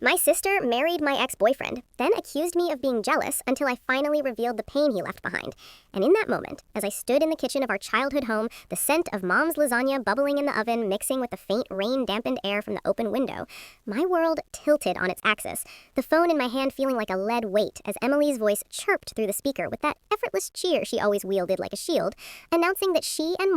My sister married my ex-boyfriend, then accused me of being jealous until I finally revealed the pain he left behind. And in that moment, as I stood in the kitchen of our childhood home, the scent of Mom's lasagna bubbling in the oven mixing with the faint rain-dampened air from the open window, my world tilted on its axis, the phone in my hand feeling like a lead weight as Emily's voice chirped through the speaker with that effortless cheer she always wielded like a shield, announcing that she and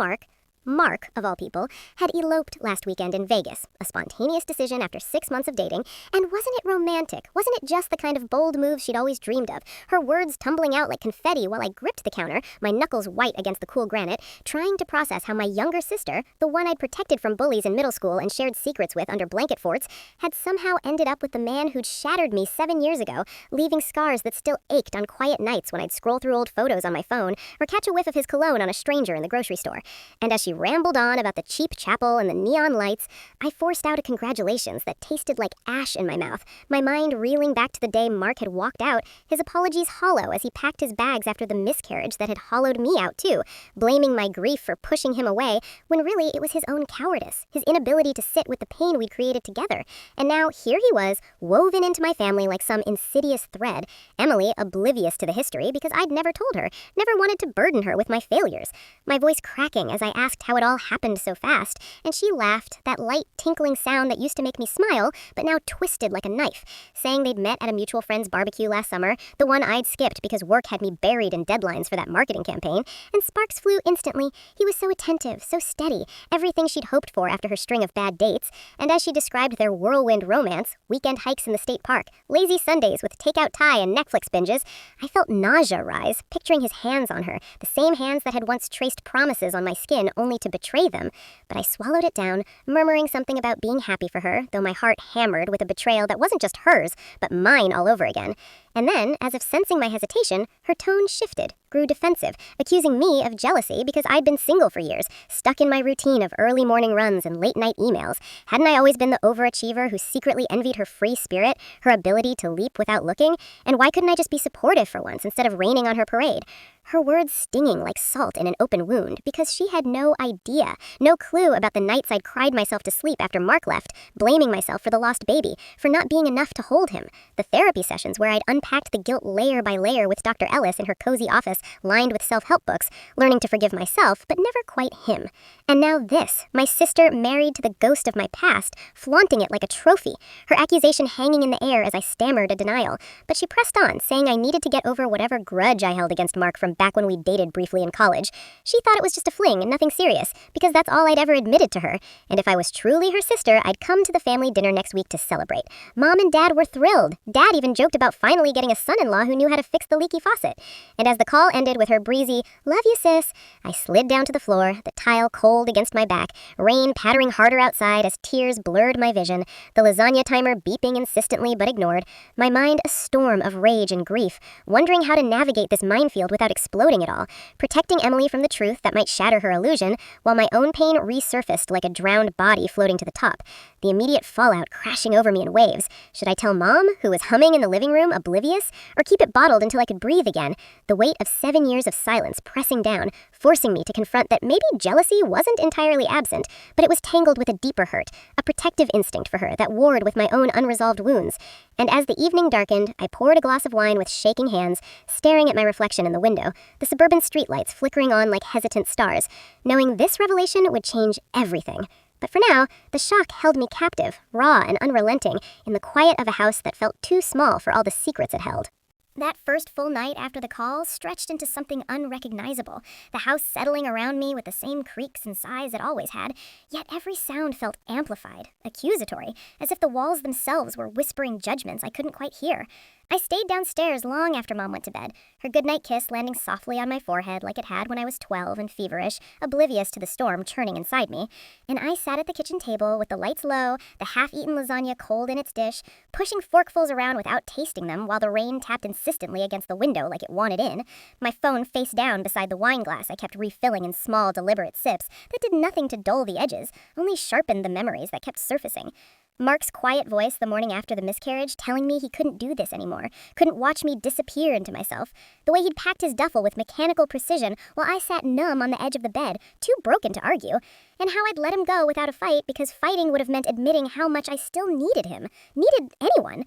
Mark, of all people, had eloped last weekend in Vegas, a spontaneous decision after 6 months of dating, and wasn't it romantic? Wasn't it just the kind of bold move she'd always dreamed of, her words tumbling out like confetti while I gripped the counter, my knuckles white against the cool granite, trying to process how my younger sister, the one I'd protected from bullies in middle school and shared secrets with under blanket forts, had somehow ended up with the man who'd shattered me 7 years ago, leaving scars that still ached on quiet nights when I'd scroll through old photos on my phone or catch a whiff of his cologne on a stranger in the grocery store. And as she rambled on about the cheap chapel and the neon lights, I forced out a congratulations that tasted like ash in my mouth, my mind reeling back to the day Mark had walked out, his apologies hollow as he packed his bags after the miscarriage that had hollowed me out too, blaming my grief for pushing him away, when really it was his own cowardice, his inability to sit with the pain we'd created together. And now here he was, woven into my family like some insidious thread, Emily oblivious to the history because I'd never told her, never wanted to burden her with my failures, my voice cracking as I asked how it all happened so fast, and she laughed, that light tinkling sound that used to make me smile, but now twisted like a knife, saying they'd met at a mutual friend's barbecue last summer, the one I'd skipped because work had me buried in deadlines for that marketing campaign, and sparks flew instantly. He was so attentive, so steady, everything she'd hoped for after her string of bad dates, and as she described their whirlwind romance, weekend hikes in the state park, lazy Sundays with takeout Thai and Netflix binges, I felt nausea rise, picturing his hands on her, the same hands that had once traced promises on my skin only to betray them, but I swallowed it down, murmuring something about being happy for her, though my heart hammered with a betrayal that wasn't just hers, but mine all over again. And then, as if sensing my hesitation, her tone shifted, grew defensive, accusing me of jealousy because I'd been single for years, stuck in my routine of early morning runs and late night emails. Hadn't I always been the overachiever who secretly envied her free spirit, her ability to leap without looking? And why couldn't I just be supportive for once instead of raining on her parade? Her words stinging like salt in an open wound because she had no idea, no clue about the nights I'd cried myself to sleep after Mark left, blaming myself for the lost baby, for not being enough to hold him, the therapy sessions where I'd unpacked the guilt layer by layer with Dr. Ellis in her cozy office lined with self-help books, learning to forgive myself, but never quite him. And now this, my sister married to the ghost of my past, flaunting it like a trophy, her accusation hanging in the air as I stammered a denial. But she pressed on, saying I needed to get over whatever grudge I held against Mark from back when we dated briefly in college. She thought it was just a fling and nothing serious, because that's all I'd ever admitted to her, and if I was truly her sister, I'd come to the family dinner next week to celebrate. Mom and Dad were thrilled. Dad even joked about finally getting a son-in-law who knew how to fix the leaky faucet. And as the call ended with her breezy, "Love you, sis," I slid down to the floor, the tile cold against my back, rain pattering harder outside as tears blurred my vision, the lasagna timer beeping insistently but ignored, my mind a storm of rage and grief, wondering how to navigate this minefield without exploding it all, protecting Emily from the truth that might shatter her illusion, while my own pain resurfaced like a drowned body floating to the top, the immediate fallout crashing over me in waves. Should I tell Mom, who was humming in the living room, oblivious, or keep it bottled until I could breathe again, the weight of 7 years of silence pressing down, forcing me to confront that maybe jealousy wasn't entirely absent, but it was tangled with a deeper hurt, a protective instinct for her that warred with my own unresolved wounds. And as the evening darkened, I poured a glass of wine with shaking hands, staring at my reflection in the window, the suburban streetlights flickering on like hesitant stars, knowing this revelation would change everything. But for now, the shock held me captive, raw and unrelenting, in the quiet of a house that felt too small for all the secrets it held. That first full night after the call stretched into something unrecognizable, the house settling around me with the same creaks and sighs it always had, yet every sound felt amplified, accusatory, as if the walls themselves were whispering judgments I couldn't quite hear. I stayed downstairs long after Mom went to bed, her goodnight kiss landing softly on my forehead like it had when I was 12 and feverish, oblivious to the storm churning inside me, and I sat at the kitchen table with the lights low, the half-eaten lasagna cold in its dish, pushing forkfuls around without tasting them while the rain tapped insistently against the window like it wanted in, my phone face down beside the wine glass I kept refilling in small, deliberate sips that did nothing to dull the edges, only sharpened the memories that kept surfacing. Mark's quiet voice the morning after the miscarriage telling me he couldn't do this anymore, couldn't watch me disappear into myself. The way he'd packed his duffel with mechanical precision while I sat numb on the edge of the bed, too broken to argue. And how I'd let him go without a fight because fighting would have meant admitting how much I still needed him, needed anyone.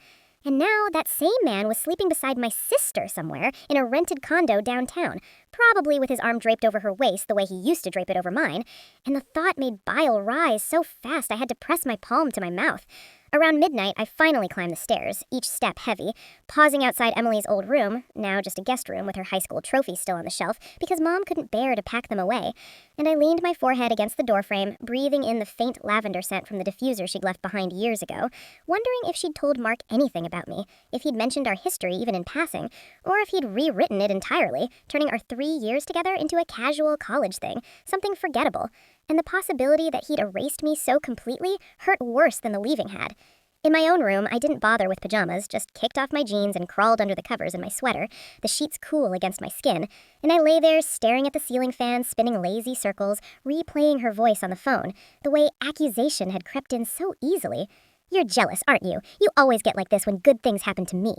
And now that same man was sleeping beside my sister somewhere in a rented condo downtown, probably with his arm draped over her waist the way he used to drape it over mine, and the thought made bile rise so fast I had to press my palm to my mouth. Around midnight, I finally climbed the stairs, each step heavy, pausing outside Emily's old room, now just a guest room with her high school trophies still on the shelf, because Mom couldn't bear to pack them away. And I leaned my forehead against the doorframe, breathing in the faint lavender scent from the diffuser she'd left behind years ago, wondering if she'd told Mark anything about me, if he'd mentioned our history even in passing, or if he'd rewritten it entirely, turning our 3 years together into a casual college thing, something forgettable. And the possibility that he'd erased me so completely hurt worse than the leaving had. In my own room, I didn't bother with pajamas, just kicked off my jeans and crawled under the covers in my sweater, the sheets cool against my skin, and I lay there staring at the ceiling fan spinning lazy circles, replaying her voice on the phone, the way accusation had crept in so easily. "You're jealous, aren't you? You always get like this when good things happen to me."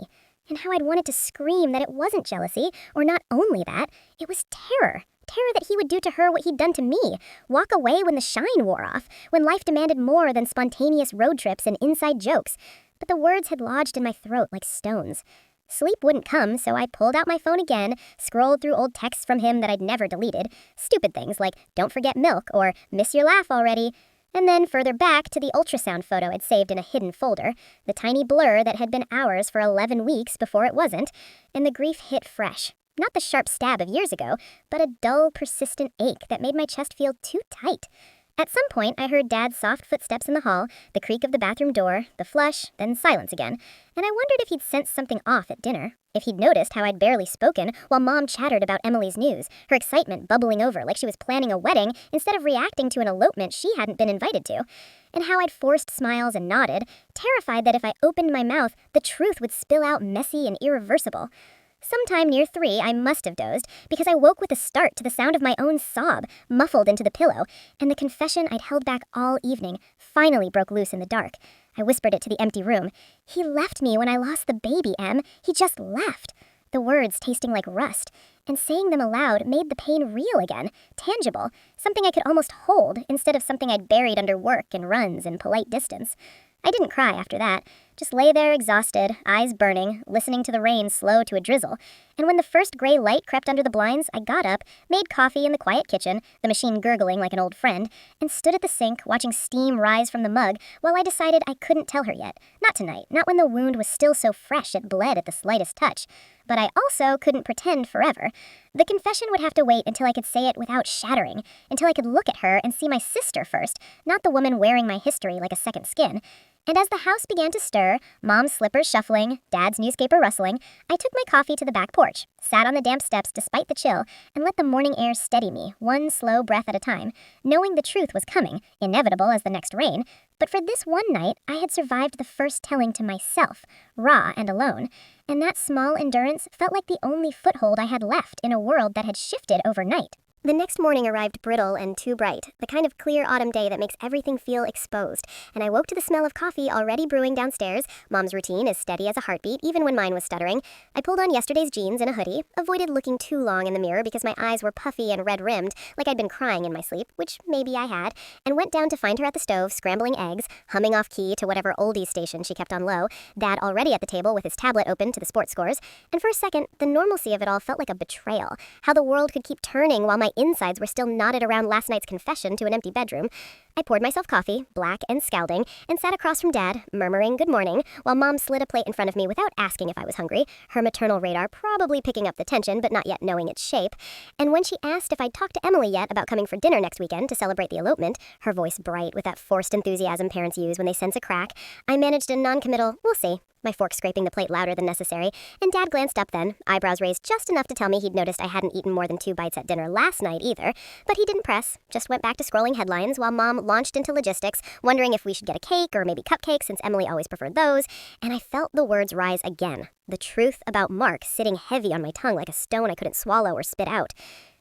And how I'd wanted to scream that it wasn't jealousy, or not only that, it was terror. Terror that he would do to her what he'd done to me, walk away when the shine wore off, when life demanded more than spontaneous road trips and inside jokes. But the words had lodged in my throat like stones. Sleep wouldn't come, so I pulled out my phone again, scrolled through old texts from him that I'd never deleted, stupid things like "don't forget milk" or "miss your laugh already," and then further back to the ultrasound photo I'd saved in a hidden folder, the tiny blur that had been ours for 11 weeks before it wasn't, and the grief hit fresh. Not the sharp stab of years ago, but a dull, persistent ache that made my chest feel too tight. At some point, I heard Dad's soft footsteps in the hall, the creak of the bathroom door, the flush, then silence again, and I wondered if he'd sensed something off at dinner, if he'd noticed how I'd barely spoken while Mom chattered about Emily's news, her excitement bubbling over like she was planning a wedding instead of reacting to an elopement she hadn't been invited to, and how I'd forced smiles and nodded, terrified that if I opened my mouth, the truth would spill out messy and irreversible. Sometime near 3, I must have dozed, because I woke with a start to the sound of my own sob, muffled into the pillow, and the confession I'd held back all evening finally broke loose in the dark. I whispered it to the empty room. "He left me when I lost the baby, Em. He just left." The words tasting like rust, and saying them aloud made the pain real again, tangible, something I could almost hold instead of something I'd buried under work and runs and polite distance. I didn't cry after that, just lay there exhausted, eyes burning, listening to the rain slow to a drizzle, and when the first gray light crept under the blinds, I got up, made coffee in the quiet kitchen, the machine gurgling like an old friend, and stood at the sink watching steam rise from the mug while I decided I couldn't tell her yet. Not tonight, not when the wound was still so fresh it bled at the slightest touch. But I also couldn't pretend forever. The confession would have to wait until I could say it without shattering, until I could look at her and see my sister first, not the woman wearing my history like a second skin. And as the house began to stir, Mom's slippers shuffling, Dad's newspaper rustling, I took my coffee to the back porch, sat on the damp steps despite the chill, and let the morning air steady me, one slow breath at a time, knowing the truth was coming, inevitable as the next rain. But for this one night, I had survived the first telling to myself, raw and alone, and that small endurance felt like the only foothold I had left in a world that had shifted overnight. The next morning arrived brittle and too bright, the kind of clear autumn day that makes everything feel exposed, and I woke to the smell of coffee already brewing downstairs. Mom's routine is steady as a heartbeat, even when mine was stuttering. I pulled on yesterday's jeans and a hoodie, avoided looking too long in the mirror because my eyes were puffy and red-rimmed, like I'd been crying in my sleep, which maybe I had, and went down to find her at the stove, scrambling eggs, humming off key to whatever oldie station she kept on low, Dad already at the table with his tablet open to the sports scores, and for a second, the normalcy of it all felt like a betrayal, how the world could keep turning while my insides were still knotted around last night's confession to an empty bedroom. I poured myself coffee, black and scalding, and sat across from Dad, murmuring good morning, while Mom slid a plate in front of me without asking if I was hungry, her maternal radar probably picking up the tension but not yet knowing its shape. And when she asked if I'd talked to Emily yet about coming for dinner next weekend to celebrate the elopement, her voice bright with that forced enthusiasm parents use when they sense a crack, I managed a non-committal, "we'll see," my fork scraping the plate louder than necessary, and Dad glanced up then, eyebrows raised just enough to tell me he'd noticed I hadn't eaten more than 2 bites at dinner last night either, but he didn't press, just went back to scrolling headlines while Mom launched into logistics, wondering if we should get a cake or maybe cupcakes since Emily always preferred those, and I felt the words rise again, the truth about Mark sitting heavy on my tongue like a stone I couldn't swallow or spit out.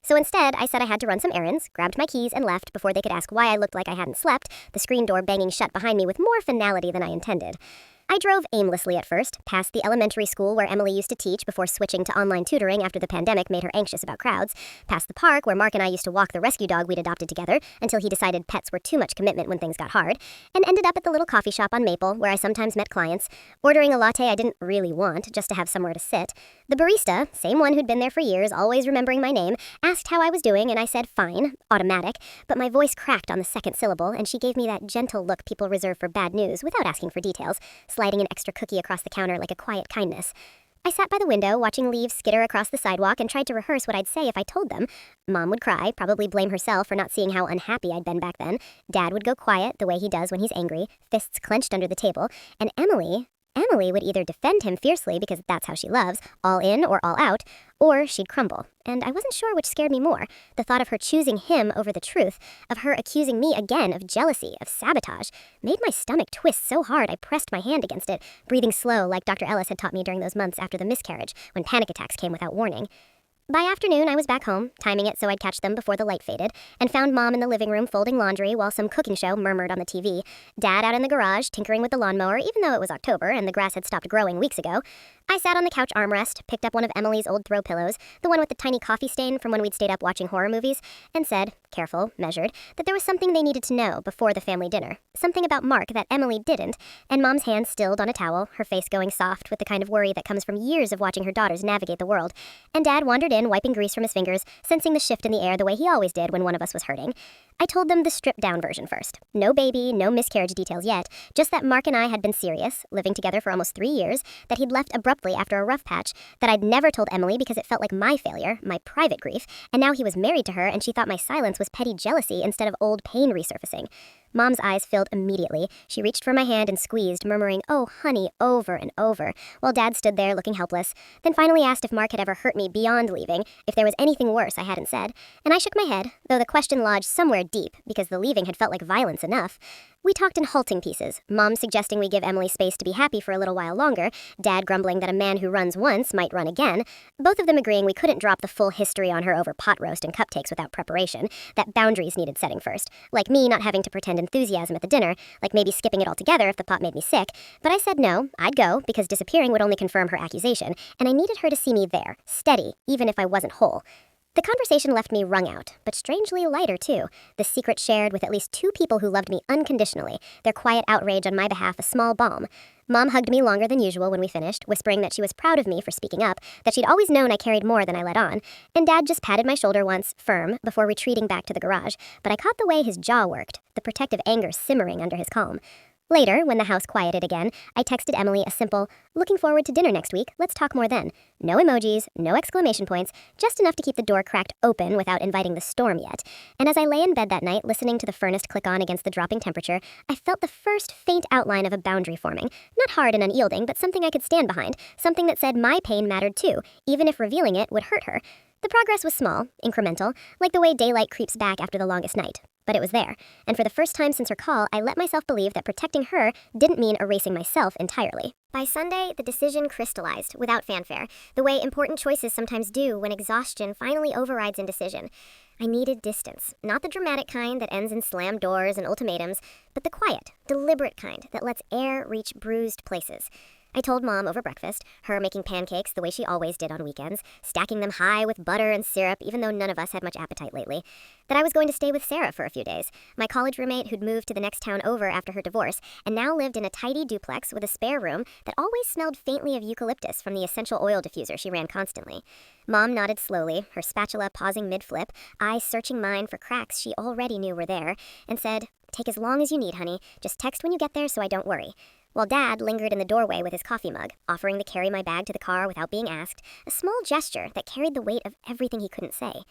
So instead, I said I had to run some errands, grabbed my keys, and left before they could ask why I looked like I hadn't slept, the screen door banging shut behind me with more finality than I intended. I drove aimlessly at first, past the elementary school where Emily used to teach before switching to online tutoring after the pandemic made her anxious about crowds, past the park where Mark and I used to walk the rescue dog we'd adopted together until he decided pets were too much commitment when things got hard, and ended up at the little coffee shop on Maple where I sometimes met clients, ordering a latte I didn't really want just to have somewhere to sit. The barista, same one who'd been there for years, always remembering my name, asked how I was doing and I said fine, automatic, but my voice cracked on the second syllable and she gave me that gentle look people reserve for bad news without asking for details, sliding an extra cookie across the counter like a quiet kindness. I sat by the window watching leaves skitter across the sidewalk and tried to rehearse what I'd say if I told them. Mom would cry, probably blame herself for not seeing how unhappy I'd been back then. Dad would go quiet, the way he does when he's angry, fists clenched under the table. And Emily would either defend him fiercely because that's how she loves, all in or all out, or she'd crumble. And I wasn't sure which scared me more, the thought of her choosing him over the truth, of her accusing me again of jealousy, of sabotage, made my stomach twist so hard I pressed my hand against it, breathing slow like Dr. Ellis had taught me during those months after the miscarriage, when panic attacks came without warning. By afternoon, I was back home, timing it so I'd catch them before the light faded, and found Mom in the living room folding laundry while some cooking show murmured on the TV, Dad out in the garage tinkering with the lawnmower even though it was October and the grass had stopped growing weeks ago. I sat on the couch armrest, picked up one of Emily's old throw pillows, the one with the tiny coffee stain from when we'd stayed up watching horror movies, and said, careful, measured, that there was something they needed to know before the family dinner, something about Mark that Emily didn't, and Mom's hand stilled on a towel, her face going soft with the kind of worry that comes from years of watching her daughters navigate the world, and Dad wandered in, wiping grease from his fingers, sensing the shift in the air the way he always did when one of us was hurting. I told them the stripped-down version first. No baby, no miscarriage details yet, just that Mark and I had been serious, living together for almost 3 years, that he'd left abruptly after a rough patch, that I'd never told Emily because it felt like my failure, my private grief, and now he was married to her and she thought my silence was petty jealousy instead of old pain resurfacing. Mom's eyes filled immediately. She reached for my hand and squeezed, murmuring, "Oh, honey," over and over, while Dad stood there looking helpless, then finally asked if Mark had ever hurt me beyond leaving, if there was anything worse I hadn't said, and I shook my head, though the question lodged somewhere deep, because the leaving had felt like violence enough. We talked in halting pieces, Mom suggesting we give Emily space to be happy for a little while longer, Dad grumbling that a man who runs once might run again, both of them agreeing we couldn't drop the full history on her over pot roast and cupcakes without preparation, that boundaries needed setting first, like me not having to pretend enthusiasm at the dinner, like maybe skipping it altogether if the pot made me sick, but I said no, I'd go, because disappearing would only confirm her accusation, and I needed her to see me there, steady, even if I wasn't whole. The conversation left me wrung out, but strangely lighter too, the secret shared with at least 2 people who loved me unconditionally, their quiet outrage on my behalf a small balm. Mom hugged me longer than usual when we finished, whispering that she was proud of me for speaking up, that she'd always known I carried more than I let on, and Dad just patted my shoulder once, firm, before retreating back to the garage, but I caught the way his jaw worked, the protective anger simmering under his calm. Later, when the house quieted again, I texted Emily a simple, "Looking forward to dinner next week, let's talk more then." No emojis, no exclamation points, just enough to keep the door cracked open without inviting the storm yet. And as I lay in bed that night, listening to the furnace click on against the dropping temperature, I felt the first faint outline of a boundary forming. Not hard and unyielding, but something I could stand behind, something that said my pain mattered too, even if revealing it would hurt her. The progress was small, incremental, like the way daylight creeps back after the longest night. But it was there, and for the first time since her call, I let myself believe that protecting her didn't mean erasing myself entirely. By Sunday, the decision crystallized, without fanfare, the way important choices sometimes do when exhaustion finally overrides indecision. I needed distance, not the dramatic kind that ends in slammed doors and ultimatums, but the quiet, deliberate kind that lets air reach bruised places. I told Mom over breakfast, her making pancakes the way she always did on weekends, stacking them high with butter and syrup even though none of us had much appetite lately, that I was going to stay with Sarah for a few days, my college roommate who'd moved to the next town over after her divorce and now lived in a tidy duplex with a spare room that always smelled faintly of eucalyptus from the essential oil diffuser she ran constantly. Mom nodded slowly, her spatula pausing mid-flip, eyes searching mine for cracks she already knew were there, and said, "Take as long as you need, honey. Just text when you get there so I don't worry." While Dad lingered in the doorway with his coffee mug, offering to carry my bag to the car without being asked, a small gesture that carried the weight of everything he couldn't say.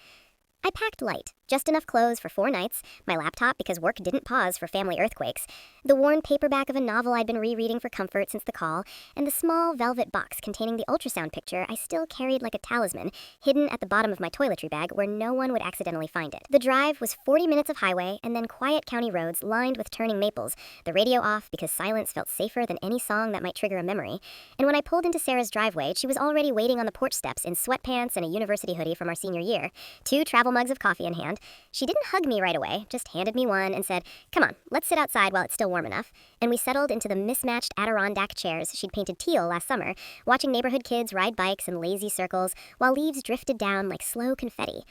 I packed light, just enough clothes for 4 nights, my laptop because work didn't pause for family earthquakes, the worn paperback of a novel I'd been rereading for comfort since the call, and the small velvet box containing the ultrasound picture I still carried like a talisman, hidden at the bottom of my toiletry bag where no one would accidentally find it. The drive was 40 minutes of highway and then quiet county roads lined with turning maples, the radio off because silence felt safer than any song that might trigger a memory, and when I pulled into Sarah's driveway, she was already waiting on the porch steps in sweatpants and a university hoodie from our senior year, 2 travel travel mugs of coffee in hand. She didn't hug me right away, just handed me one and said, "Come on, let's sit outside while it's still warm enough." And we settled into the mismatched Adirondack chairs she'd painted teal last summer, watching neighborhood kids ride bikes in lazy circles while leaves drifted down like slow confetti.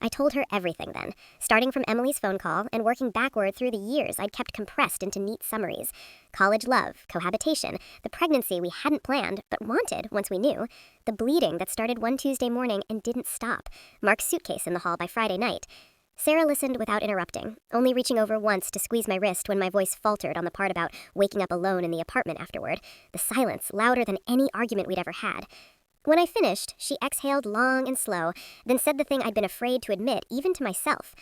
I told her everything then, starting from Emily's phone call and working backward through the years I'd kept compressed into neat summaries. College love, cohabitation, the pregnancy we hadn't planned but wanted once we knew, the bleeding that started one Tuesday morning and didn't stop, Mark's suitcase in the hall by Friday night. Sarah listened without interrupting, only reaching over once to squeeze my wrist when my voice faltered on the part about waking up alone in the apartment afterward, the silence louder than any argument we'd ever had. When I finished, she exhaled long and slow, then said the thing I'd been afraid to admit, even to myself.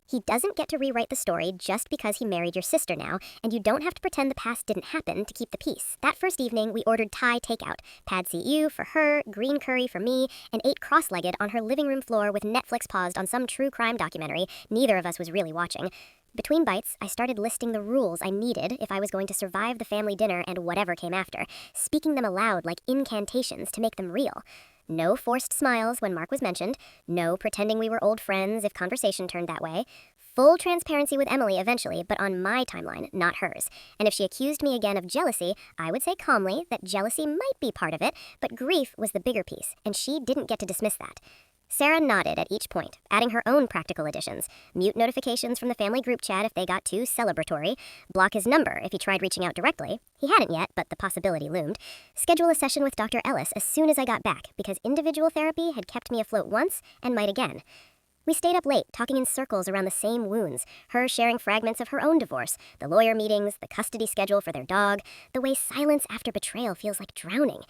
He doesn't get to rewrite the story just because he married your sister now, and you don't have to pretend the past didn't happen to keep the peace. That first evening, we ordered Thai takeout, pad see ew for her, green curry for me, and ate cross-legged on her living room floor with Netflix paused on some true crime documentary neither of us was really watching. Between bites, I started listing the rules I needed if I was going to survive the family dinner and whatever came after, speaking them aloud like incantations to make them real. No forced smiles when Mark was mentioned, no pretending we were old friends if conversation turned that way, full transparency with Emily eventually, but on my timeline, not hers. And if she accused me again of jealousy, I would say calmly that jealousy might be part of it, but grief was the bigger piece, and she didn't get to dismiss that. Sarah nodded at each point, adding her own practical additions. Mute notifications from the family group chat if they got too celebratory. Block his number if he tried reaching out directly. He hadn't yet, but the possibility loomed. Schedule a session with Dr. Ellis as soon as I got back, because individual therapy had kept me afloat once and might again. We stayed up late, talking in circles around the same wounds, her sharing fragments of her own divorce, the lawyer meetings, the custody schedule for their dog, the way silence after betrayal feels like drowning.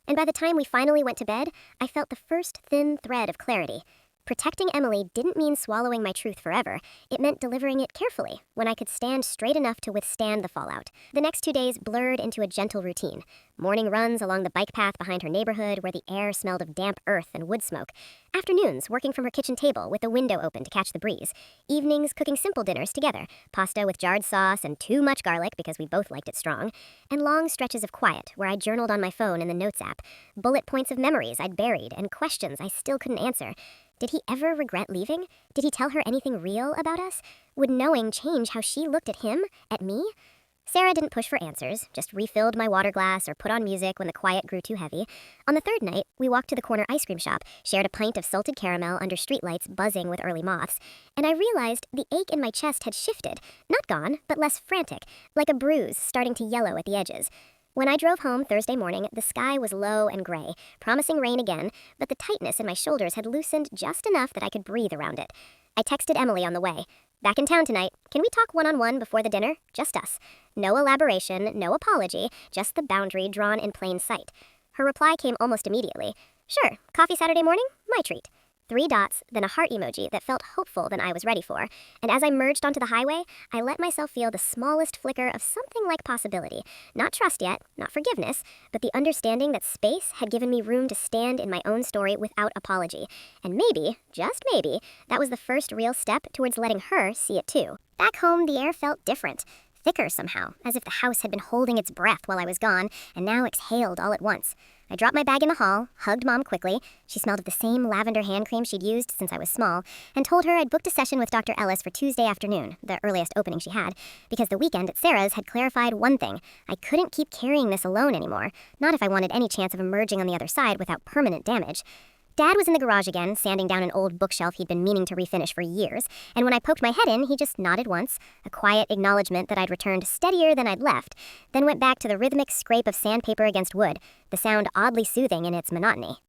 And by the time we finally went to bed, I felt the first thin thread of clarity. Protecting Emily didn't mean swallowing my truth forever. It meant delivering it carefully, when I could stand straight enough to withstand the fallout. The next 2 days blurred into a gentle routine. Morning runs along the bike path behind her neighborhood where the air smelled of damp earth and wood smoke. Afternoons working from her kitchen table with the window open to catch the breeze. Evenings cooking simple dinners together, pasta with jarred sauce and too much garlic because we both liked it strong. And long stretches of quiet where I journaled on my phone in the Notes app. Bullet points of memories I'd buried and questions I still couldn't answer. Did he ever regret leaving? Did he tell her anything real about us? Would knowing change how she looked at him, at me? Sarah didn't push for answers, just refilled my water glass or put on music when the quiet grew too heavy. On the third night, we walked to the corner ice cream shop, shared a pint of salted caramel under streetlights buzzing with early moths, and I realized the ache in my chest had shifted, not gone, but less frantic, like a bruise starting to yellow at the edges. When I drove home Thursday morning, the sky was low and gray, promising rain again, but the tightness in my shoulders had loosened just enough that I could breathe around it. I texted Emily on the way. "Back in town tonight. Can we talk one-on-one before the dinner? Just us. No elaboration, no apology, just the boundary drawn in plain sight." Her reply came almost immediately. "Sure, coffee Saturday morning? My treat." 3 dots, then a heart emoji that felt hopeful than I was ready for. And as I merged onto the highway, I let myself feel the smallest flicker of something like possibility. Not trust yet, not forgiveness, but the understanding that space had given me room to stand in my own story without apology. And maybe, just maybe, that was the first real step towards letting her see it too. Back home, the air felt different. Thicker somehow, as if the house had been holding its breath while I was gone, and now exhaled all at once. I dropped my bag in the hall, hugged Mom quickly. She smelled of the same lavender hand cream she'd used since I was small, and told her I'd booked a session with Dr. Ellis for Tuesday afternoon, the earliest opening she had, because the weekend at Sarah's had clarified one thing. I couldn't keep carrying this alone anymore, not if I wanted any chance of emerging on the other side without permanent damage. Dad was in the garage again, sanding down an old bookshelf he'd been meaning to refinish for years, and when I poked my head in, he just nodded once, a quiet acknowledgement that I'd returned steadier than I'd left, then went back to the rhythmic scrape of sandpaper against wood, the sound oddly soothing in its monotony.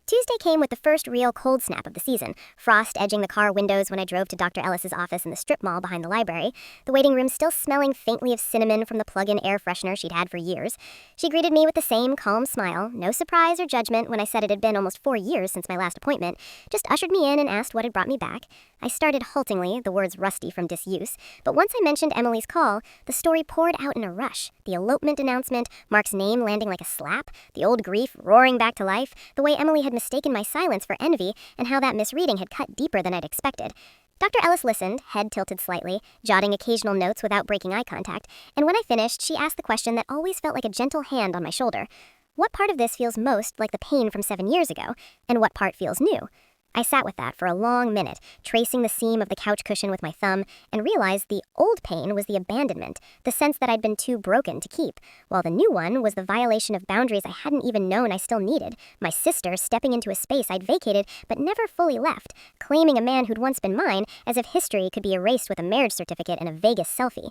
Tuesday came with the first real cold snap of the season, frost edging the car windows when I drove to Dr. Ellis's office in the strip mall behind the library, the waiting room still smelling faintly of cinnamon from the plug-in air freshener she'd had for years. She greeted me with the same calm smile, no surprise or judgment when I said it had been almost 4 years since my last appointment, just ushered me in and asked what had brought me back. I started haltingly, the words rusty from disuse, but once I mentioned Emily's call, the story poured out in a rush. The elopement announcement, Mark's name landing like a slap, the old grief roaring back to life, the way Emily had mistaken my silence for envy, and how that misreading had cut deeper than I'd expected. Dr. Ellis listened, head tilted slightly, jotting occasional notes without breaking eye contact, and when I finished, she asked the question that always felt like a gentle hand on my shoulder. What part of this feels most like the pain from 7 years ago, and what part feels new? I sat with that for a long minute, tracing the seam of the couch cushion with my thumb, and realized the old pain was the abandonment, the sense that I'd been too broken to keep, while the new one was the violation of boundaries I hadn't even known I still needed, my sister stepping into a space I'd vacated but never fully left, claiming a man who'd once been mine as if history could be erased with a marriage certificate and a Vegas selfie.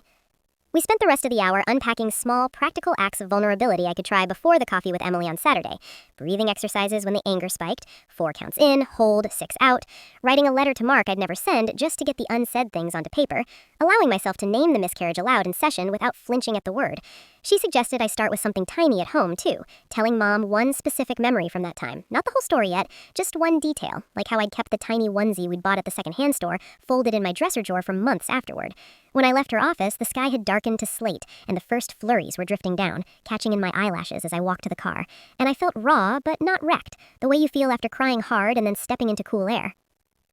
We spent the rest of the hour unpacking small, practical acts of vulnerability I could try before the coffee with Emily on Saturday. Breathing exercises when the anger spiked, 4 counts in, hold, 6 out, writing a letter to Mark I'd never send just to get the unsaid things onto paper, allowing myself to name the miscarriage aloud in session without flinching at the word. She suggested I start with something tiny at home, too, telling Mom one specific memory from that time. Not the whole story yet, just one detail, like how I'd kept the tiny onesie we'd bought at the secondhand store folded in my dresser drawer for months afterward. When I left her office, the sky had darkened to slate, and the first flurries were drifting down, catching in my eyelashes as I walked to the car. And I felt raw, but not wrecked, the way you feel after crying hard and then stepping into cool air.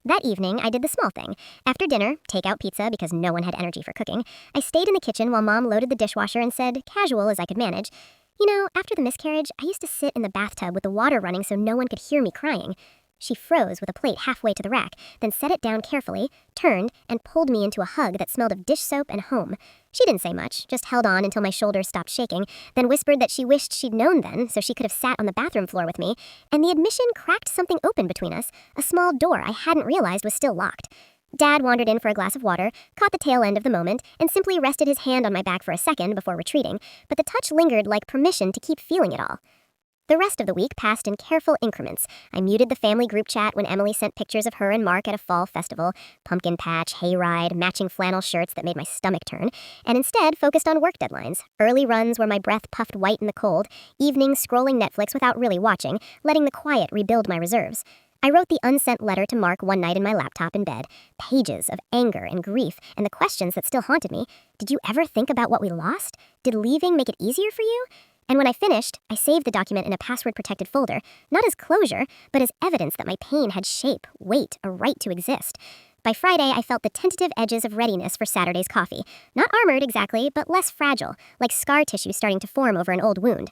That evening, I did the small thing. After dinner, takeout pizza because no one had energy for cooking, I stayed in the kitchen while Mom loaded the dishwasher and said, casual as I could manage, "You know, after the miscarriage, I used to sit in the bathtub with the water running so no one could hear me crying." She froze with a plate halfway to the rack, then set it down carefully, turned, and pulled me into a hug that smelled of dish soap and home. She didn't say much, just held on until my shoulders stopped shaking, then whispered that she wished she'd known then so she could have sat on the bathroom floor with me, and the admission cracked something open between us, a small door I hadn't realized was still locked. Dad wandered in for a glass of water, caught the tail end of the moment, and simply rested his hand on my back for a second before retreating, but the touch lingered like permission to keep feeling it all. The rest of the week passed in careful increments. I muted the family group chat when Emily sent pictures of her and Mark at a fall festival, pumpkin patch, hayride, matching flannel shirts that made my stomach turn, and instead focused on work deadlines, early runs where my breath puffed white in the cold, evenings scrolling Netflix without really watching, letting the quiet rebuild my reserves. I wrote the unsent letter to Mark one night in my laptop in bed, pages of anger and grief and the questions that still haunted me. Did you ever think about what we lost? Did leaving make it easier for you? And when I finished, I saved the document in a password-protected folder, not as closure, but as evidence that my pain had shape, weight, a right to exist. By Friday, I felt the tentative edges of readiness for Saturday's coffee. Not armored exactly, but less fragile, like scar tissue starting to form over an old wound.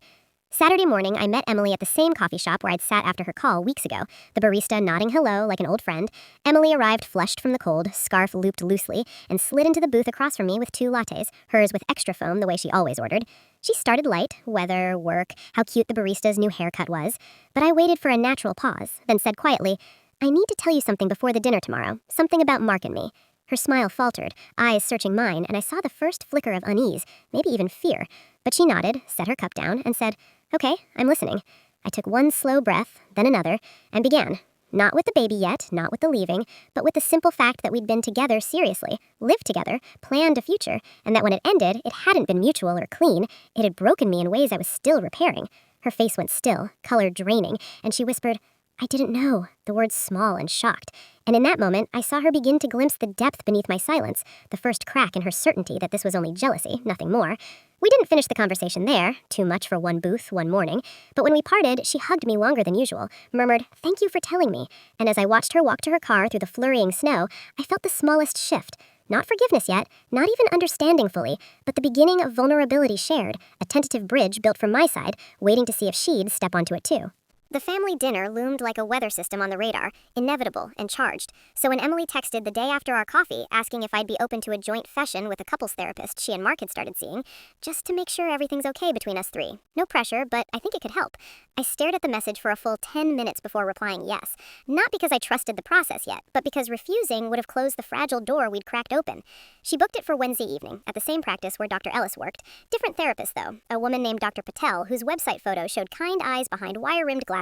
Saturday morning, I met Emily at the same coffee shop where I'd sat after her call weeks ago, the barista nodding hello like an old friend. Emily arrived flushed from the cold, scarf looped loosely, and slid into the booth across from me with 2 lattes, hers with extra foam the way she always ordered. She started light, weather, work, how cute the barista's new haircut was, but I waited for a natural pause, then said quietly, "I need to tell you something before the dinner tomorrow, something about Mark and me." Her smile faltered, eyes searching mine, and I saw the first flicker of unease, maybe even fear. But she nodded, set her cup down, and said, "Okay, I'm listening." I took one slow breath, then another, and began. Not with the baby yet, not with the leaving, but with the simple fact that we'd been together seriously, lived together, planned a future, and that when it ended, it hadn't been mutual or clean. It had broken me in ways I was still repairing. Her face went still, color draining, and she whispered, "I didn't know," the words small and shocked. And in that moment, I saw her begin to glimpse the depth beneath my silence, the first crack in her certainty that this was only jealousy, nothing more. We didn't finish the conversation there, too much for one booth, one morning, but when we parted, she hugged me longer than usual, murmured, "Thank you for telling me," and as I watched her walk to her car through the flurrying snow, I felt the smallest shift. Not forgiveness yet, not even understanding fully, but the beginning of vulnerability shared, a tentative bridge built from my side, waiting to see if she'd step onto it too. The family dinner loomed like a weather system on the radar, inevitable and charged. So when Emily texted the day after our coffee asking if I'd be open to a joint session with a couples therapist she and Mark had started seeing, just to make sure everything's okay between us 3. No pressure, but I think it could help. I stared at the message for a full 10 minutes before replying yes. Not because I trusted the process yet, but because refusing would have closed the fragile door we'd cracked open. She booked it for Wednesday evening, at the same practice where Dr. Ellis worked. Different therapist, though. A woman named Dr. Patel, whose website photo showed kind eyes behind wire-rimmed glasses,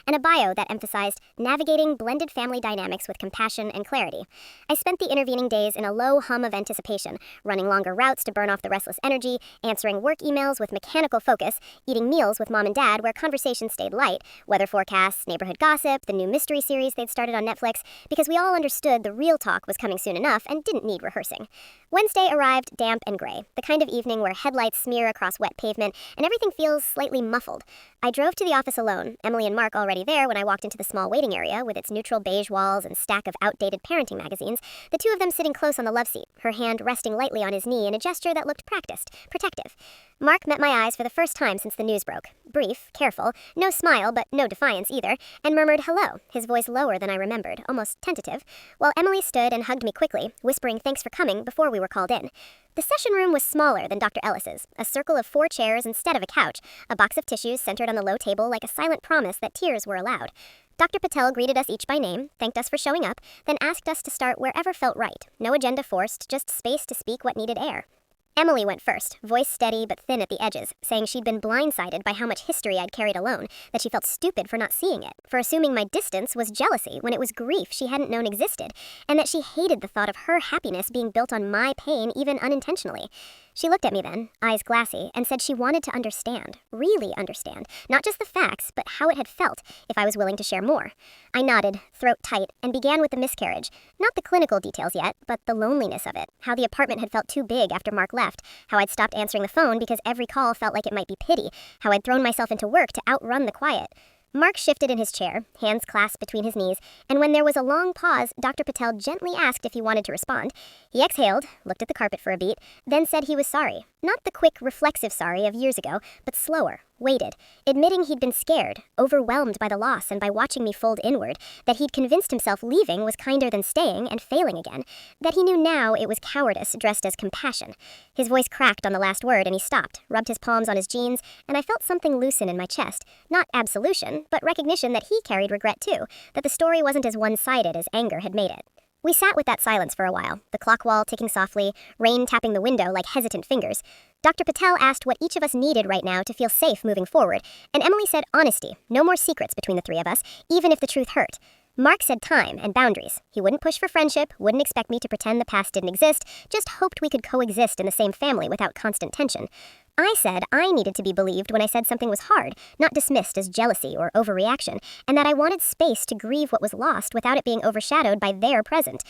and a bio that emphasized navigating blended family dynamics with compassion and clarity. I spent the intervening days in a low hum of anticipation, running longer routes to burn off the restless energy, answering work emails with mechanical focus, eating meals with Mom and Dad where conversation stayed light, weather forecasts, neighborhood gossip, the new mystery series they'd started on Netflix, because we all understood the real talk was coming soon enough and didn't need rehearsing. Wednesday arrived damp and gray, the kind of evening where headlights smear across wet pavement and everything feels slightly muffled. I drove to the office alone, Emily Emily and Mark already there when I walked into the small waiting area with its neutral beige walls and stack of outdated parenting magazines, the two of them sitting close on the love seat, her hand resting lightly on his knee in a gesture that looked practiced, protective. Mark met my eyes for the first time since the news broke. Brief, careful, no smile but no defiance either, and murmured hello, his voice lower than I remembered, almost tentative, while Emily stood and hugged me quickly, whispering thanks for coming before we were called in. The session room was smaller than Dr. Ellis's, a circle of 4 chairs instead of a couch, a box of tissues centered on the low table like a silent promise that tears were allowed. Dr. Patel greeted us each by name, thanked us for showing up, then asked us to start wherever felt right. No agenda forced, just space to speak what needed air. Emily went first, voice steady but thin at the edges, saying she'd been blindsided by how much history I'd carried alone, that she felt stupid for not seeing it, for assuming my distance was jealousy when it was grief she hadn't known existed, and that she hated the thought of her happiness being built on my pain even unintentionally. She looked at me then, eyes glassy, and said she wanted to understand, really understand, not just the facts, but how it had felt, if I was willing to share more. I nodded, throat tight, and began with the miscarriage. Not the clinical details yet, but the loneliness of it, how the apartment had felt too big after Mark left, how I'd stopped answering the phone because every call felt like it might be pity, how I'd thrown myself into work to outrun the quiet. Mark shifted in his chair, hands clasped between his knees, and when there was a long pause, Dr. Patel gently asked if he wanted to respond. He exhaled, looked at the carpet for a beat, then said he was sorry. Not the quick, reflexive sorry of years ago, but slower, waited, admitting he'd been scared, overwhelmed by the loss and by watching me fold inward, that he'd convinced himself leaving was kinder than staying and failing again, that he knew now it was cowardice dressed as compassion. His voice cracked on the last word and he stopped, rubbed his palms on his jeans, and I felt something loosen in my chest, not absolution, but recognition that he carried regret too, that the story wasn't as one-sided as anger had made it. We sat with that silence for a while, the clock wall ticking softly, rain tapping the window like hesitant fingers. Dr. Patel asked what each of us needed right now to feel safe moving forward, and Emily said honesty, no more secrets between the 3 of us, even if the truth hurt. Mark said time and boundaries. He wouldn't push for friendship, wouldn't expect me to pretend the past didn't exist, just hoped we could coexist in the same family without constant tension. I said I needed to be believed when I said something was hard, not dismissed as jealousy or overreaction, and that I wanted space to grieve what was lost without it being overshadowed by their present.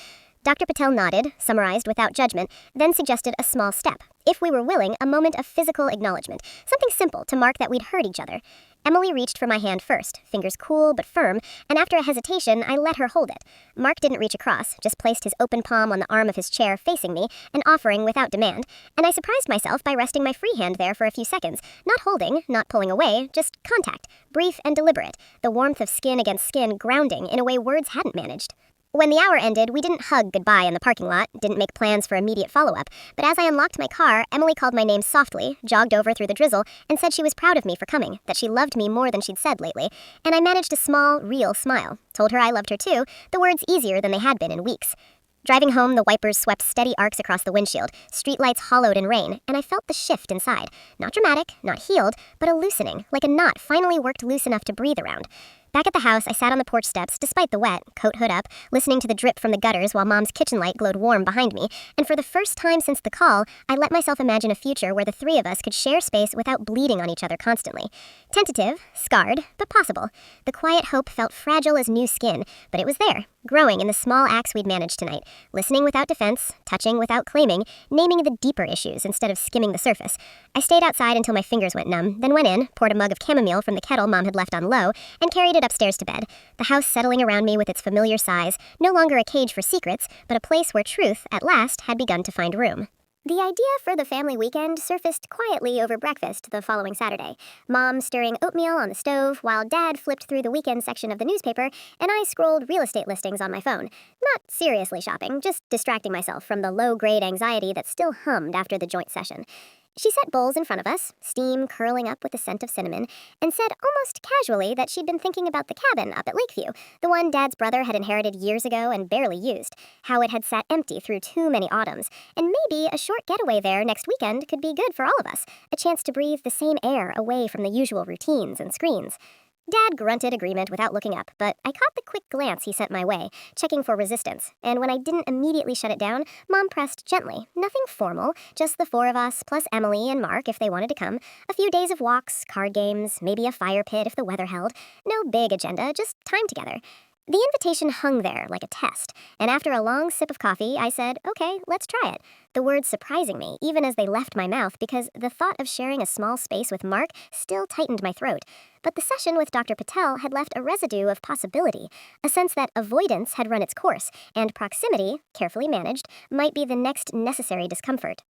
Dr. Patel nodded, summarized without judgment, then suggested a small step. If we were willing, a moment of physical acknowledgement, something simple to mark that we'd heard each other. Emily reached for my hand first, fingers cool but firm, and after a hesitation, I let her hold it. Mark didn't reach across, just placed his open palm on the arm of his chair facing me, and offering without demand, and I surprised myself by resting my free hand there for a few seconds, not holding, not pulling away, just contact, brief and deliberate, the warmth of skin against skin grounding in a way words hadn't managed. When the hour ended, we didn't hug goodbye in the parking lot, didn't make plans for immediate follow-up, but as I unlocked my car, Emily called my name softly, jogged over through the drizzle, and said she was proud of me for coming, that she loved me more than she'd said lately, and I managed a small, real smile. Told her I loved her too, the words easier than they had been in weeks. Driving home, the wipers swept steady arcs across the windshield, streetlights hollowed in rain, and I felt the shift inside. Not dramatic, not healed, but a loosening, like a knot finally worked loose enough to breathe around. Back at the house, I sat on the porch steps, despite the wet, coat hood up, listening to the drip from the gutters while Mom's kitchen light glowed warm behind me, and for the first time since the call, I let myself imagine a future where the 3 of us could share space without bleeding on each other constantly. Tentative, scarred, but possible. The quiet hope felt fragile as new skin, but it was there, growing in the small acts we'd managed tonight, listening without defense, touching without claiming, naming the deeper issues instead of skimming the surface. I stayed outside until my fingers went numb, then went in, poured a mug of chamomile from the kettle Mom had left on low, and carried it upstairs to bed, the house settling around me with its familiar size, no longer a cage for secrets, but a place where truth, at last, had begun to find room. The idea for the family weekend surfaced quietly over breakfast the following Saturday, Mom stirring oatmeal on the stove while Dad flipped through the weekend section of the newspaper, and I scrolled real estate listings on my phone. Not seriously shopping, just distracting myself from the low-grade anxiety that still hummed after the joint session. She set bowls in front of us, steam curling up with the scent of cinnamon, and said almost casually that she'd been thinking about the cabin up at Lakeview, the one Dad's brother had inherited years ago and barely used, how it had sat empty through too many autumns, and maybe a short getaway there next weekend could be good for all of us, a chance to breathe the same air away from the usual routines and screens. Dad grunted agreement without looking up, but I caught the quick glance he sent my way, checking for resistance, and when I didn't immediately shut it down, Mom pressed gently. Nothing formal, just the 4 of us, plus Emily and Mark if they wanted to come, a few days of walks, card games, maybe a fire pit if the weather held. No big agenda, just time together. The invitation hung there like a test, and after a long sip of coffee, I said, okay, let's try it. The words surprising me, even as they left my mouth, because the thought of sharing a small space with Mark still tightened my throat. But the session with Dr. Patel had left a residue of possibility, a sense that avoidance had run its course, and proximity, carefully managed, might be the next necessary discomfort.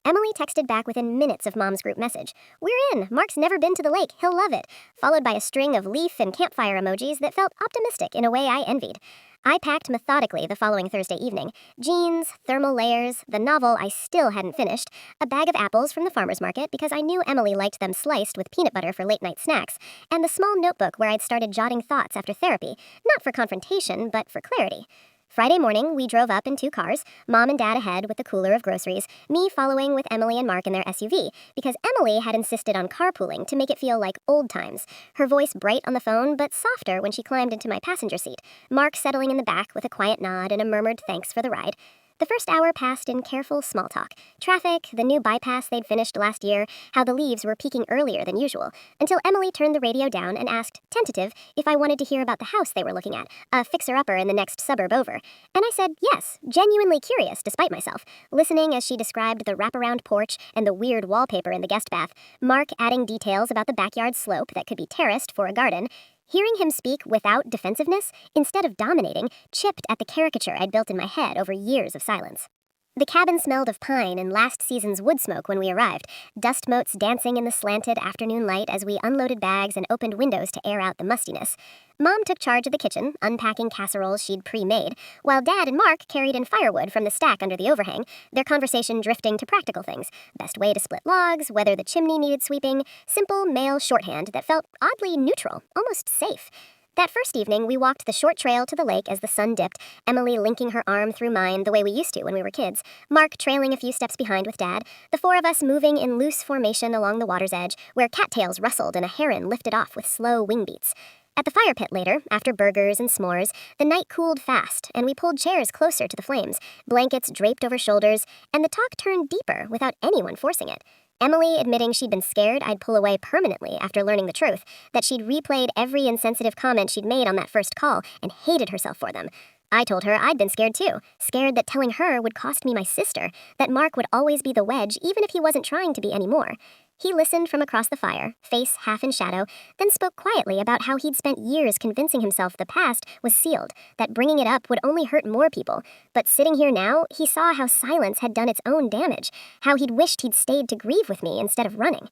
Emily texted back within minutes of Mom's group message. We're in. Mark's never been to the lake. He'll love it. Followed by a string of leaf and campfire emojis that felt optimistic in a way I envied. I packed methodically the following Thursday evening. Jeans, thermal layers, the novel I still hadn't finished, a bag of apples from the farmer's market because I knew Emily liked them sliced with peanut butter for late-night snacks, and the small notebook where I'd started jotting thoughts after therapy, not for confrontation, but for clarity. Friday morning, we drove up in 2 cars, Mom and Dad ahead with the cooler of groceries, me following with Emily and Mark in their SUV, because Emily had insisted on carpooling to make it feel like old times, her voice bright on the phone but softer when she climbed into my passenger seat, Mark settling in the back with a quiet nod and a murmured thanks for the ride. The first hour passed in careful small talk. Traffic, the new bypass they'd finished last year, how the leaves were peaking earlier than usual, until Emily turned the radio down and asked, tentative, if I wanted to hear about the house they were looking at, a fixer-upper in the next suburb over. And I said yes, genuinely curious despite myself, listening as she described the wraparound porch and the weird wallpaper in the guest bath, Mark adding details about the backyard slope that could be terraced for a garden. Hearing him speak without defensiveness, instead of dominating, chipped at the caricature I'd built in my head over years of silence. The cabin smelled of pine and last season's wood smoke when we arrived, dust motes dancing in the slanted afternoon light as we unloaded bags and opened windows to air out the mustiness. Mom took charge of the kitchen, unpacking casseroles she'd pre-made, while Dad and Mark carried in firewood from the stack under the overhang, their conversation drifting to practical things, best way to split logs, whether the chimney needed sweeping, simple male shorthand that felt oddly neutral, almost safe. That first evening, we walked the short trail to the lake as the sun dipped, Emily linking her arm through mine the way we used to when we were kids, Mark trailing a few steps behind with Dad, the 4 of us moving in loose formation along the water's edge, where cattails rustled and a heron lifted off with slow wing beats. At the fire pit later, after burgers and s'mores, the night cooled fast, and we pulled chairs closer to the flames, blankets draped over shoulders, and the talk turned deeper without anyone forcing it. Emily admitting she'd been scared I'd pull away permanently after learning the truth, that she'd replayed every insensitive comment she'd made on that first call and hated herself for them. I told her I'd been scared too, scared that telling her would cost me my sister, that Mark would always be the wedge even if he wasn't trying to be anymore. He listened from across the fire, face half in shadow, then spoke quietly about how he'd spent years convincing himself the past was sealed, that bringing it up would only hurt more people. But sitting here now, he saw how silence had done its own damage, how he'd wished he'd stayed to grieve with me instead of running.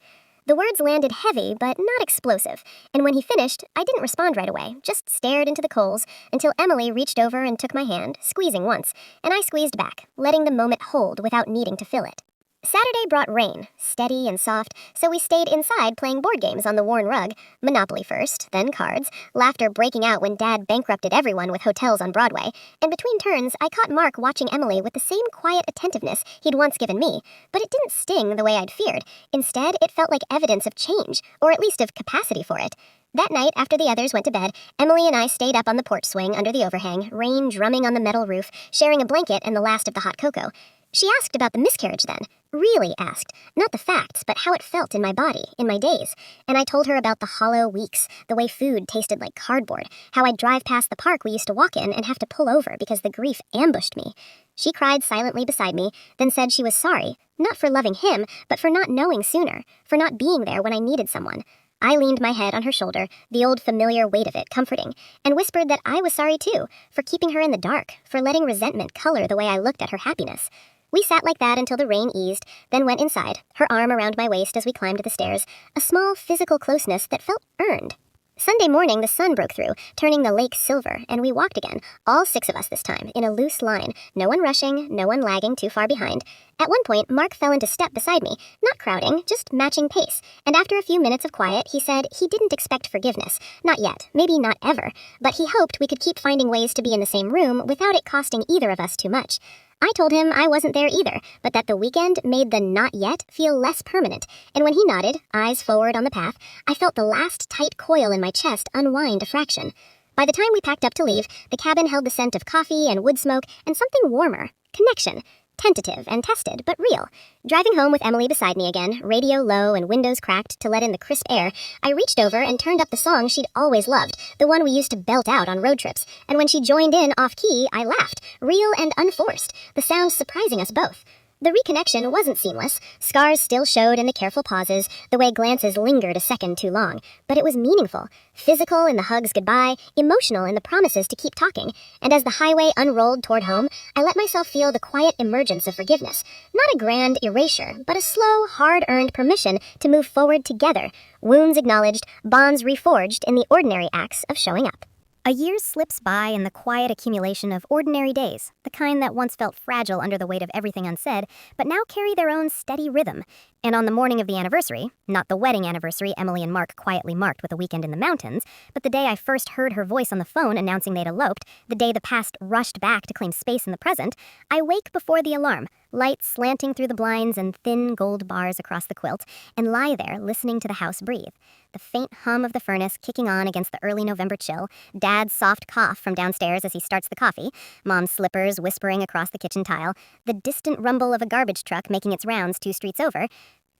The words landed heavy, but not explosive, and when he finished, I didn't respond right away, just stared into the coals, until Emily reached over and took my hand, squeezing once, and I squeezed back, letting the moment hold without needing to fill it. Saturday brought rain, steady and soft, so we stayed inside playing board games on the worn rug, Monopoly first, then cards, laughter breaking out when Dad bankrupted everyone with hotels on Broadway, and between turns I caught Mark watching Emily with the same quiet attentiveness he'd once given me, but it didn't sting the way I'd feared. Instead, it felt like evidence of change, or at least of capacity for it. That night, after the others went to bed, Emily and I stayed up on the porch swing under the overhang, rain drumming on the metal roof, sharing a blanket and the last of the hot cocoa. She asked about the miscarriage then. Really asked. Not the facts, but how it felt in my body, in my days. And I told her about the hollow weeks, the way food tasted like cardboard, how I'd drive past the park we used to walk in and have to pull over because the grief ambushed me. She cried silently beside me, then said she was sorry, not for loving him, but for not knowing sooner, for not being there when I needed someone. I leaned my head on her shoulder, the old familiar weight of it comforting, and whispered that I was sorry too, for keeping her in the dark, for letting resentment color the way I looked at her happiness. We sat like that until the rain eased, then went inside, her arm around my waist as we climbed the stairs, a small physical closeness that felt earned. Sunday morning, the sun broke through, turning the lake silver, and we walked again, all 6 of us this time, in a loose line, no one rushing, no one lagging too far behind. At one point, Mark fell into step beside me, not crowding, just matching pace, and after a few minutes of quiet, he said he didn't expect forgiveness, not yet, maybe not ever, but he hoped we could keep finding ways to be in the same room without it costing either of us too much. I told him I wasn't there either, but that the weekend made the not yet feel less permanent, and when he nodded, eyes forward on the path, I felt the last tight coil in my chest unwind a fraction. By the time we packed up to leave, the cabin held the scent of coffee and wood smoke and something warmer, connection. Tentative and tested, but real. Driving home with Emily beside me again, radio low and windows cracked to let in the crisp air, I reached over and turned up the song she'd always loved, the one we used to belt out on road trips, and when she joined in off-key, I laughed, real and unforced, the sound surprising us both. The reconnection wasn't seamless. Scars still showed in the careful pauses, the way glances lingered a second too long. But it was meaningful. Physical in the hugs goodbye, emotional in the promises to keep talking. And as the highway unrolled toward home, I let myself feel the quiet emergence of forgiveness. Not a grand erasure, but a slow, hard-earned permission to move forward together. Wounds acknowledged, bonds reforged in the ordinary acts of showing up. A year slips by in the quiet accumulation of ordinary days, the kind that once felt fragile under the weight of everything unsaid, but now carry their own steady rhythm. And on the morning of the anniversary, not the wedding anniversary Emily and Mark quietly marked with a weekend in the mountains, but the day I first heard her voice on the phone announcing they'd eloped, the day the past rushed back to claim space in the present, I wake before the alarm, light slanting through the blinds and thin gold bars across the quilt, and lie there listening to the house breathe. The faint hum of the furnace kicking on against the early November chill, Dad's soft cough from downstairs as he starts the coffee, Mom's slippers whispering across the kitchen tile, the distant rumble of a garbage truck making its rounds 2 streets over.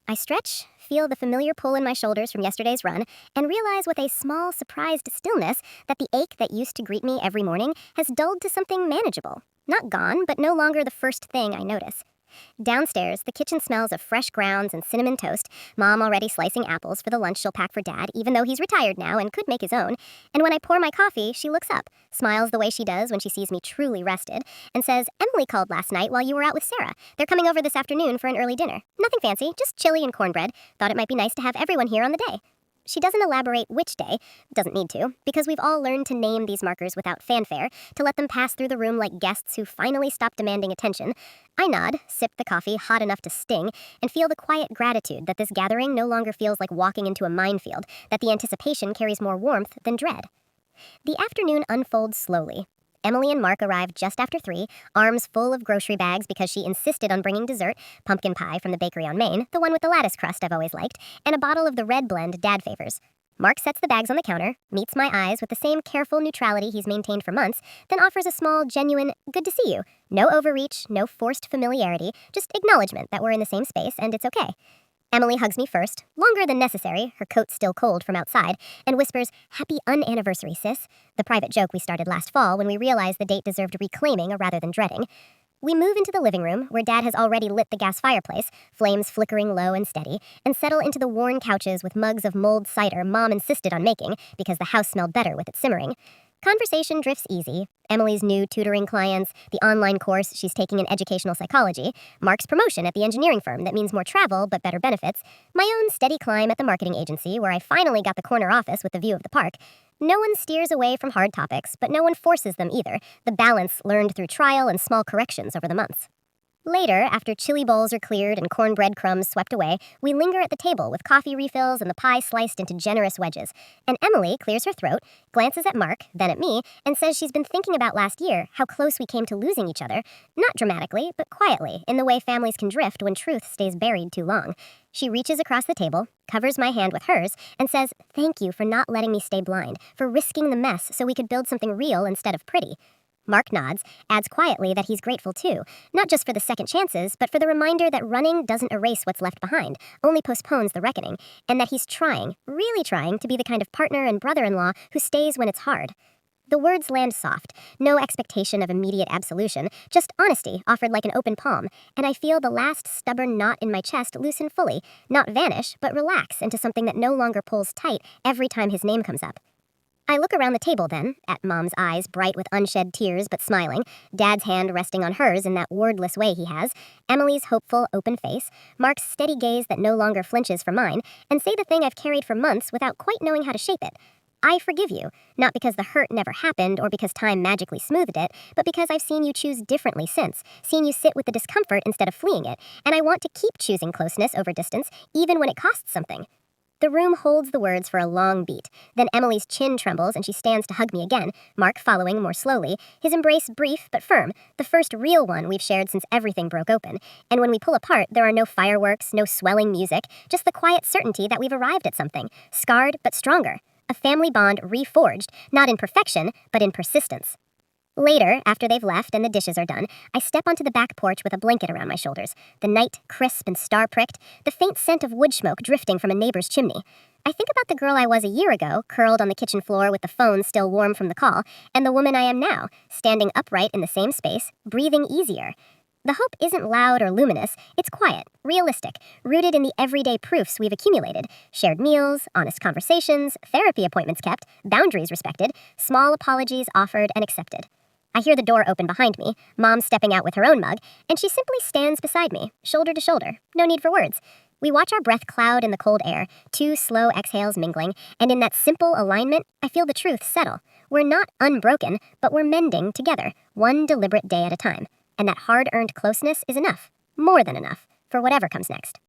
I stretch, feel the familiar pull in my shoulders from yesterday's run, and realize with a small, surprised stillness that the ache that used to greet me every morning has dulled to something manageable. Not gone, but no longer the first thing I notice. Downstairs, the kitchen smells of fresh grounds and cinnamon toast, Mom already slicing apples for the lunch she'll pack for Dad, even though he's retired now and could make his own. And when I pour my coffee, she looks up, smiles the way she does when she sees me truly rested, and says, "Emily called last night while you were out with Sarah. They're coming over this afternoon for an early dinner. Nothing fancy, just chili and cornbread. Thought it might be nice to have everyone here on the day." She doesn't elaborate which day, doesn't need to, because we've all learned to name these markers without fanfare, to let them pass through the room like guests who finally stop demanding attention. I nod, sip the coffee hot enough to sting, and feel the quiet gratitude that this gathering no longer feels like walking into a minefield, that the anticipation carries more warmth than dread. The afternoon unfolds slowly. Emily and Mark arrive just after 3, arms full of grocery bags because she insisted on bringing dessert, pumpkin pie from the bakery on Main, the one with the lattice crust I've always liked, and a bottle of the red blend Dad favors. Mark sets the bags on the counter, meets my eyes with the same careful neutrality he's maintained for months, then offers a small, genuine, "Good to see you." No overreach, no forced familiarity, just acknowledgement that we're in the same space and it's okay. Emily hugs me first, longer than necessary, her coat still cold from outside, and whispers, "Happy unanniversary, sis," the private joke we started last fall when we realized the date deserved reclaiming rather than dreading. We move into the living room, where Dad has already lit the gas fireplace, flames flickering low and steady, and settle into the worn couches with mugs of mulled cider Mom insisted on making because the house smelled better with it simmering. Conversation drifts easy. Emily's new tutoring clients, the online course she's taking in educational psychology, Mark's promotion at the engineering firm that means more travel but better benefits, my own steady climb at the marketing agency where I finally got the corner office with the view of the park. No one steers away from hard topics, but no one forces them either, the balance learned through trial and small corrections over the months. Later, after chili bowls are cleared and cornbread crumbs swept away, we linger at the table with coffee refills and the pie sliced into generous wedges. And Emily clears her throat, glances at Mark, then at me, and says she's been thinking about last year, how close we came to losing each other, not dramatically, but quietly, in the way families can drift when truth stays buried too long. She reaches across the table, covers my hand with hers, and says, "Thank you for not letting me stay blind, for risking the mess so we could build something real instead of pretty." Mark nods, adds quietly that he's grateful too, not just for the second chances, but for the reminder that running doesn't erase what's left behind, only postpones the reckoning, and that he's trying, really trying, to be the kind of partner and brother-in-law who stays when it's hard. The words land soft, no expectation of immediate absolution, just honesty offered like an open palm, and I feel the last stubborn knot in my chest loosen fully, not vanish, but relax into something that no longer pulls tight every time his name comes up. I look around the table then, at Mom's eyes bright with unshed tears but smiling, Dad's hand resting on hers in that wordless way he has, Emily's hopeful, open face, Mark's steady gaze that no longer flinches for mine, and say the thing I've carried for months without quite knowing how to shape it. I forgive you, not because the hurt never happened or because time magically smoothed it, but because I've seen you choose differently since, seen you sit with the discomfort instead of fleeing it, and I want to keep choosing closeness over distance, even when it costs something. The room holds the words for a long beat. Then Emily's chin trembles and she stands to hug me again, Mark following more slowly, his embrace brief but firm, the first real one we've shared since everything broke open. And when we pull apart, there are no fireworks, no swelling music, just the quiet certainty that we've arrived at something, scarred but stronger. A family bond reforged, not in perfection, but in persistence. Later, after they've left and the dishes are done, I step onto the back porch with a blanket around my shoulders, the night crisp and star-pricked, the faint scent of wood smoke drifting from a neighbor's chimney. I think about the girl I was a year ago, curled on the kitchen floor with the phone still warm from the call, and the woman I am now, standing upright in the same space, breathing easier. The hope isn't loud or luminous, it's quiet, realistic, rooted in the everyday proofs we've accumulated: shared meals, honest conversations, therapy appointments kept, boundaries respected, small apologies offered and accepted. I hear the door open behind me, Mom stepping out with her own mug, and she simply stands beside me, shoulder to shoulder, no need for words. We watch our breath cloud in the cold air, two slow exhales mingling, and in that simple alignment, I feel the truth settle. We're not unbroken, but we're mending together, one deliberate day at a time. And that hard-earned closeness is enough, more than enough, for whatever comes next.